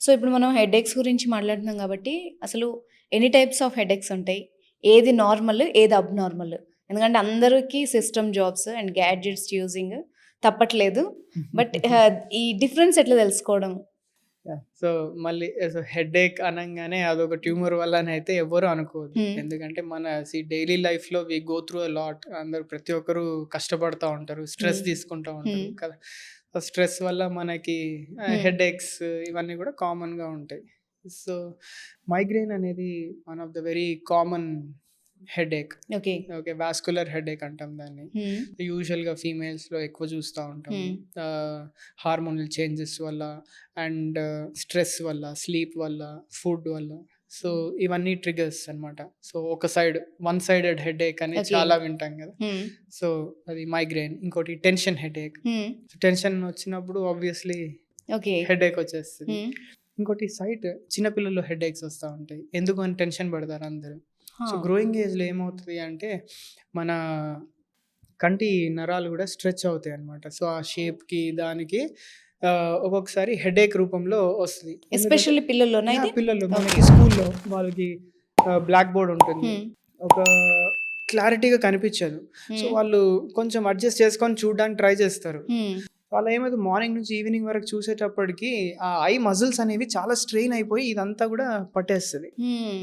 So, ఇప్పుడు మనం headaches గురించి మాట్లాడుతున్నాం గాబట్టి, అసలు ఎన్ని టైప్స్ ఆఫ్ హెడేక్స్ ఉంటాయి? ఏది నార్మల్? ఏది అబ్‌నార్మల్? ఎందుకంటే అందరికి system jobs and gadgets using తప్పట్లేదు. బట్ ఈ డిఫరెన్స్ ఎట్లా తెలుసుకోవడం? యాహ్! సో, మళ్ళీ హెడేక్ అనంగానే అదొక ట్యూమర్ వల్లనైతే ఎవ్వరు అనుకోవద్దు. హ్మ్. ఎందుకంటే మన డైలీ లైఫ్‌లో we go through a lot. అందరూ ప్రతి ఒక్కరు కష్టపడతా ఉంటారు. స్ట్రెస్ హ్మ్. తీసుకుంటా హ్మ్. ఉంటారు కదా! ఆ స్ట్రెస్ వల్ల మనకి హ్మ్. హెడేక్స్ ఇవన్నీ కూడా కామన్‌గా ఉంటాయి. సో, మైగ్రేన్ అనేది one of the very common headache. Okay. Okay. Vascular headache అంటాం దాన్ని. హ్మ్. యూజువల్‌గా ఫీమేల్స్‌లో ఎక్కువ చూస్తా ఉంటాము. హ్మ్. హార్మోనల్ చేంజెస్ వల్ల అండ్ స్ట్రెస్ వల్ల, స్లీప్ వల్ల, ఫుడ్ వల్ల. సో, ఇవన్నీ ట్రిగ్గర్స్ అనమాట. సో, వన్ సైడెడ్ హెడేక్ అని ఓకే. చాలా వింటాం కదా! హ్మ్. సో, అది మైగ్రేన్. ఇంకోటి టెన్షన్ హెడేక్. హ్మ్. టెన్షన్ వచ్చినప్పుడు ఆబ్వియస్‌లీ ఓకే. హెడేక్ వచ్చేస్తది. హ్మ్. ఇంకోటి చిన్న పిల్లల్లో హెడేక్స్ వస్తా ఉంటాయి. ఎందుకు అని టెన్షన్ పడతారు అందరూ. హా! సో, గ్రోయింగ్ ఏజ్‌లో ఏమవుతది అంటే, మన కంటి నరాలు గూడా స్ట్రెచ్ అవుతాయన్నమాట. సో, ఆ షేప్‌కి దానికి ఒక్కొక్కసారి హెడేక్ రూపంలో వస్తది. ఎందుకంటే ఎస్పెషల్లీ పిల్లల్లోనా ఇది? పిల్లలు ఓకే. మనకి స్కూల్‌లో వాళ్ళకి బ్లాక్ బోర్డ్ ఉంటుంది. హ్మ్. ఒక క్లారిటీగా కనిపించదు. సో, హ్మ్. వాళ్ళు కొంచెం అడ్జస్ట్ చేసుకొని చూడడానికి ట్రై చేస్తారు. హ్మ్. వాళ్ళేమైతే మార్నింగ్ నుంచి ఈవినింగ్ వరకు చూసేటప్పటికి ఆ ఐ మజిల్స్ అనేవి చాలా స్ట్రెయిన్ అయిపోయి ఇదంతా గూడా పట్టేస్తది. హ్మ్.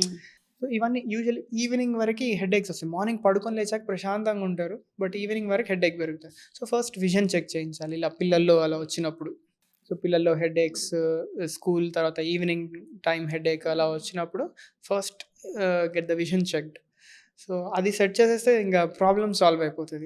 సో, ఇవన్నీ యూజువల్లీ ఈవినింగ్ వరకి హెడేక్స్ వస్తాయి. మార్నింగ్ పడుకొని లేచాక ప్రశాంతంగా ఉంటారు. బట్ ఈవినింగ్ వరకు హెడేక్ పెరుగుతది. సో, ఫస్ట్ విజన్ చెక్ చేయించాలి. ఇలా పిల్లల్లో అలా వచ్చినప్పుడు. సో, పిల్లల్లో హెడేక్స్ స్కూల్ తర్వాత ఈవినింగ్ టైమ్ హెడేక్ అలా వచ్చినప్పుడు first get the vision checked. So, అది సెట్ చేసేస్తే ఇంక ప్రాబ్లమ్ సాల్వ్ అయిపోతది.